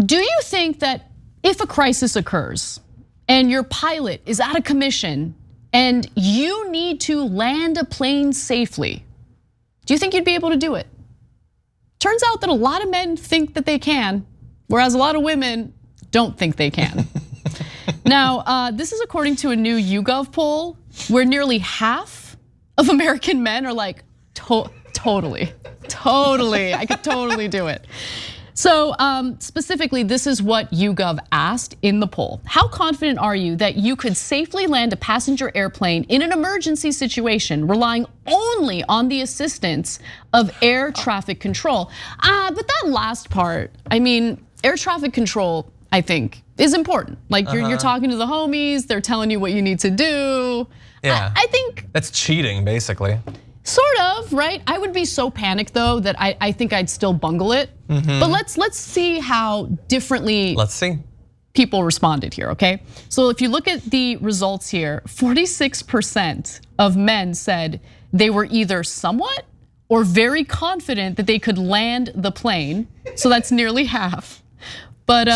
Do you think that if a crisis occurs and your pilot is out of commission and you need to land a plane safely, do you think you'd be able to do it? Turns out that a lot of men think that they can, whereas a lot of women don't think they can. Now, this is according to a new YouGov poll where nearly half of American men are like, totally, I could totally do it. So specifically, this is what YouGov asked in the poll. How confident are you that you could safely land a passenger airplane in an emergency situation, relying only on the assistance of air traffic control? But that last part, I mean, air traffic control, I think, is important. Like you're talking to the homies, they're telling you what you need to do. Yeah, I think that's cheating, basically. Sort of, right? I would be so panicked though that I think I'd still bungle it. But let's see how differently people responded here, okay? So if you look at the results here, 46% of men said they were either somewhat or very confident that they could land the plane. So that's nearly half. But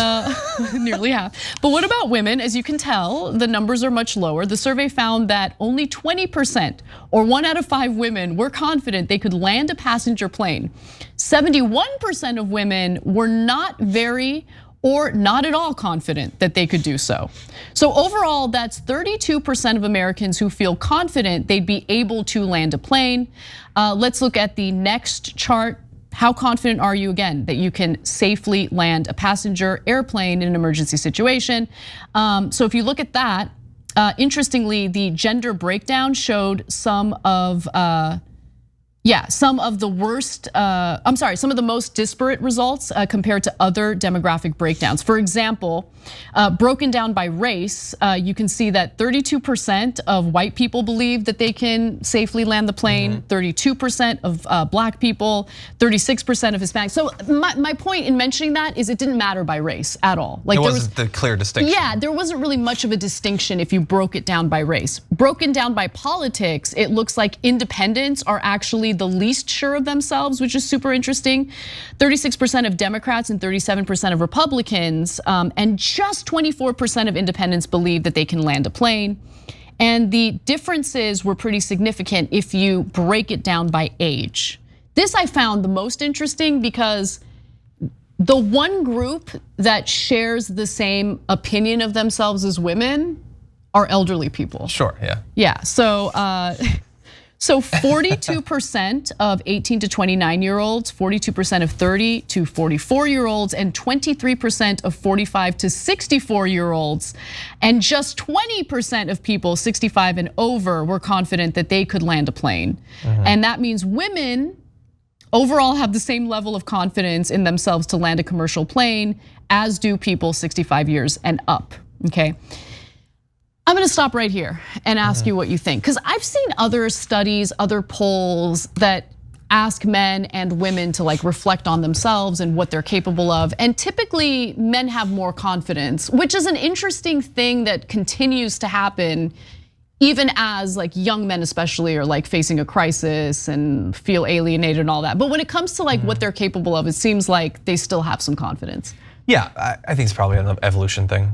nearly half. But what about women? As you can tell, the numbers are much lower. The survey found that only 20%, or 1 out of 5 women, were confident they could land a passenger plane. 71% of women were not very or not at all confident that they could do so. So overall, that's 32% of Americans who feel confident they'd be able to land a plane. Let's look at the next chart. How confident are you, again, that you can safely land a passenger airplane in an emergency situation? So if you look at that, interestingly, the gender breakdown showed some of the worst, some of the most disparate results compared to other demographic breakdowns. For example, broken down by race, you can see that 32% of white people believe that they can safely land the plane, 32% of black people, 36% of Hispanics. So my point in mentioning that is it didn't matter by race at all. Like there wasn't the clear distinction. Yeah, there wasn't really much of a distinction if you broke it down by race. Broken down by politics, it looks like independents are actually the least sure of themselves, which is super interesting. 36% of Democrats and 37% of Republicans, and just 24% of independents believe that they can land a plane. And the differences were pretty significant if you break it down by age. This I found the most interesting because the one group that shares the same opinion of themselves as women are elderly people. Sure, yeah. Yeah, so 42% of 18 to 29-year-olds, 42% of 30 to 44-year-olds, and 23% of 45 to 64-year-olds, and just 20% of people 65 and over were confident that they could land a plane. And that means women overall have the same level of confidence in themselves to land a commercial plane as do people 65 years and up, okay? I'm gonna stop right here and ask you what you think, because I've seen other studies, other polls that ask men and women to like reflect on themselves and what they're capable of. And typically men have more confidence, which is an interesting thing that continues to happen even as like young men especially are like facing a crisis and feel alienated and all that. But when it comes to like what they're capable of, it seems like they still have some confidence. Yeah, I think it's probably an evolution thing.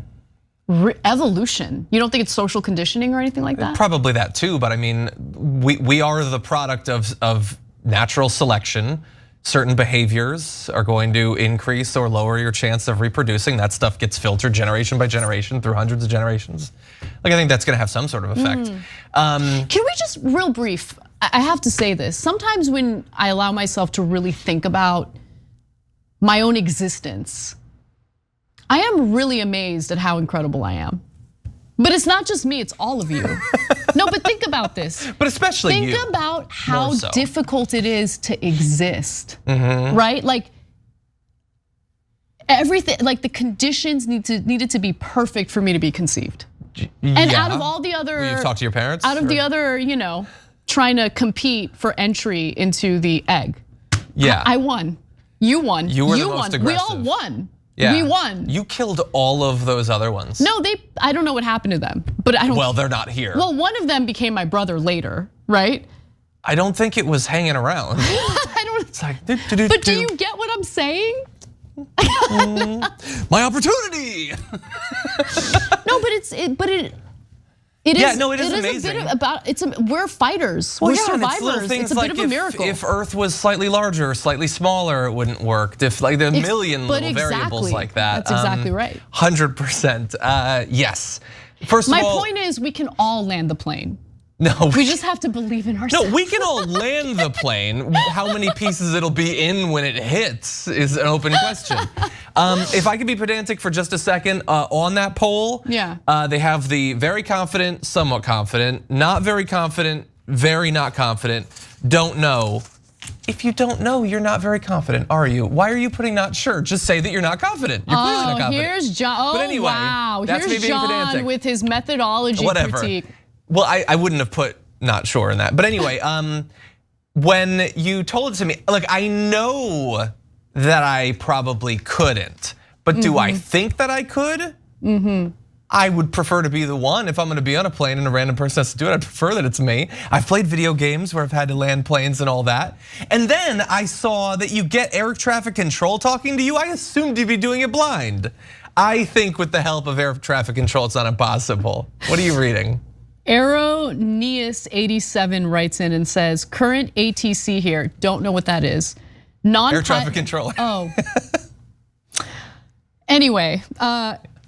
Evolution? You don't think it's social conditioning or anything like that? Probably that too, but I mean, we are the product of natural selection. Certain behaviors are going to increase or lower your chance of reproducing. That stuff gets filtered generation by generation through hundreds of generations. Like I think that's gonna have some sort of effect. Can we just, real brief, I have to say this. Sometimes when I allow myself to really think about my own existence, I am really amazed at how incredible I am. But it's not just me, it's all of you. No, but think about this. But especially you. Think about how difficult it is to exist, right? Like everything, like the conditions needed to be perfect for me to be conceived. And out of all the other- You've talked to your parents? Out of the other, trying to compete for entry into the egg. Yeah. I won, you won, you were the most aggressive. We all won. Yeah. We won. You killed all of those other ones. No, I don't know what happened to them, but I don't. Well, they're not here. Well, one of them became my brother later, right? I don't think it was hanging around. I don't. It's like, But do you get what I'm saying? My opportunity. No, but it is. Yeah, no, it is amazing. A bit about we're fighters. Well, we're yeah, survivors. It's a bit of a miracle. If Earth was slightly larger, or slightly smaller, it wouldn't work. If like there are a million little variables like that. That's exactly right. 100%. Yes. First of all, my point is we can all land the plane. No, we just have to believe in ourselves. No, we can all land the plane. How many pieces it'll be in when it hits is an open question. If I could be pedantic for just a second, on that poll, they have the very confident, somewhat confident, not very confident, very not confident, don't know. If you don't know, you're not very confident, are you? Why are you putting not sure? Just say that you're not confident. You're clearly not confident. Here's John. But anyway, wow. Here's John with his methodology critique. Well, I wouldn't have put not sure in that. But anyway, when you told it to me, like I know that I probably couldn't, but do I think that I could? I would prefer to be the one. If I'm gonna be on a plane and a random person has to do it, I'd prefer that it's me. I've played video games where I've had to land planes and all that. And then I saw that you get air traffic control talking to you. I assumed you'd be doing it blind. I think with the help of air traffic control, it's not impossible. What are you reading? Aeroneus87 writes in and says, current ATC here, don't know what that is. Air traffic controller. Oh. Anyway,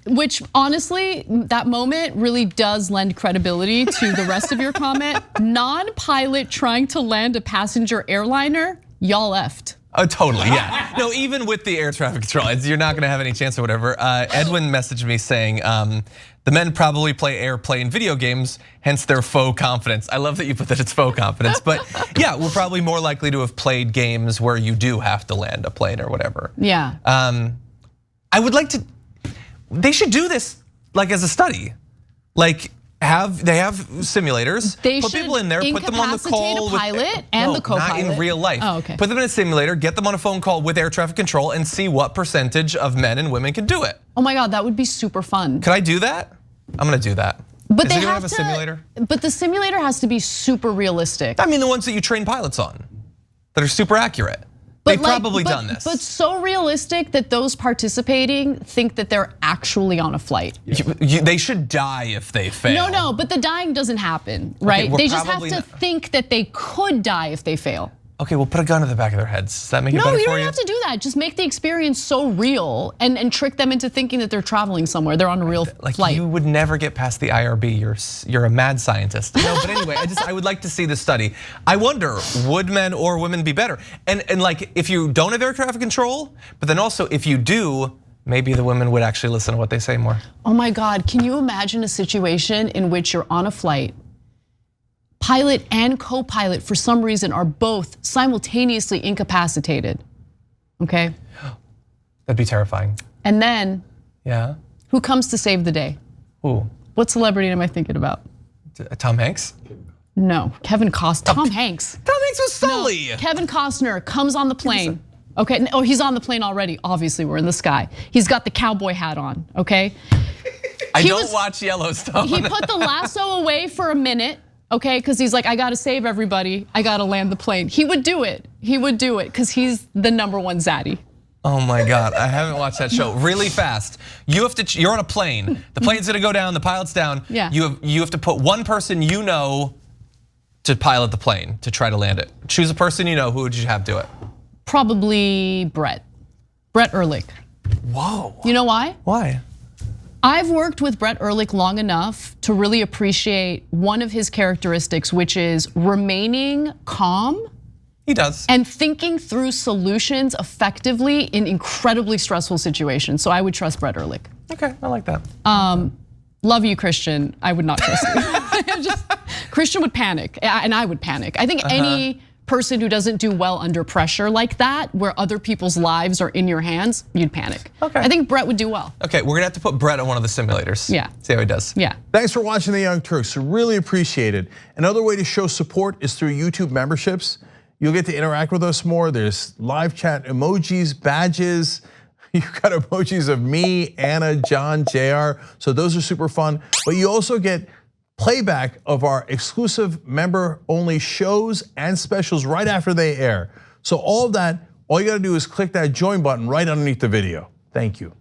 which honestly, that moment really does lend credibility to the rest of your comment. Non-pilot trying to land a passenger airliner, y'all effed. Oh, totally, yeah. No, even with the air traffic control, you're not gonna have any chance or whatever. Edwin messaged me saying, the men probably play airplane video games, hence their faux confidence. I love that you put that it's faux confidence, but yeah, we're probably more likely to have played games where you do have to land a plane or whatever. Yeah. I would like to, they should do this like as a study. Like they have simulators, put people in there, put them on the call with a pilot and the co-pilot. Not in real life. Oh, okay. Put them in a simulator, get them on a phone call with air traffic control and see what percentage of men and women can do it. Oh my God, that would be super fun. Could I do that? I'm gonna do that. But they have a simulator? But the simulator has to be super realistic. I mean the ones that you train pilots on, that are super accurate. They've probably done this. But so realistic that those participating think that they're actually on a flight. They should die if they fail. No, but the dying doesn't happen, right? They just have to think that they could die if they fail. Okay, we'll put a gun to the back of their heads. Does that make it better for you? No, you don't have to do that. Just make the experience so real and trick them into thinking that they're traveling somewhere. They're on a real flight. You would never get past the IRB. You're a mad scientist. No, but anyway, I would like to see this study. I wonder, would men or women be better? And like, if you don't have air traffic control, but then also if you do, maybe the women would actually listen to what they say more. Oh my God, can you imagine a situation in which you're on a flight, pilot and co-pilot for some reason are both simultaneously incapacitated, okay? That'd be terrifying. And then, who comes to save the day? Who? What celebrity am I thinking about? Tom Hanks? No, Kevin Costner. Tom Hanks. Tom Hanks was Sully. No, Kevin Costner comes on the plane. Okay, oh, he's on the plane already. Obviously, we're in the sky. He's got the cowboy hat on, okay? I don't watch Yellowstone. He put the lasso away for a minute. Okay, because he's like, I gotta save everybody. I gotta land the plane. He would do it. He would do it because he's the #1 zaddy. Oh my God, I haven't watched that show. Really fast. You're on a plane. The plane's gonna go down, the pilot's down. Yeah. You have to put one person you know to pilot the plane, to try to land it. Choose a person you know, who would you have do it? Probably Brett Ehrlich. Whoa. You know why? Why? I've worked with Brett Ehrlich long enough to really appreciate one of his characteristics, which is remaining calm. He does. And thinking through solutions effectively in incredibly stressful situations. So I would trust Brett Ehrlich. Okay, I like that. Love you, Christian. I would not trust you. Christian would panic, and I would panic. I think any person who doesn't do well under pressure like that, where other people's lives are in your hands, you'd panic. Okay. I think Brett would do well. Okay, we're gonna have to put Brett on one of the simulators. Yeah. See how he does. Yeah. Thanks for watching The Young Turks, really appreciate it. Another way to show support is through YouTube memberships. You'll get to interact with us more. There's live chat emojis, badges. You've got emojis of me, Anna, John, JR. So those are super fun. But you also get playback of our exclusive member-only shows and specials right after they air. So all of that, all you gotta do is click that join button right underneath the video. Thank you.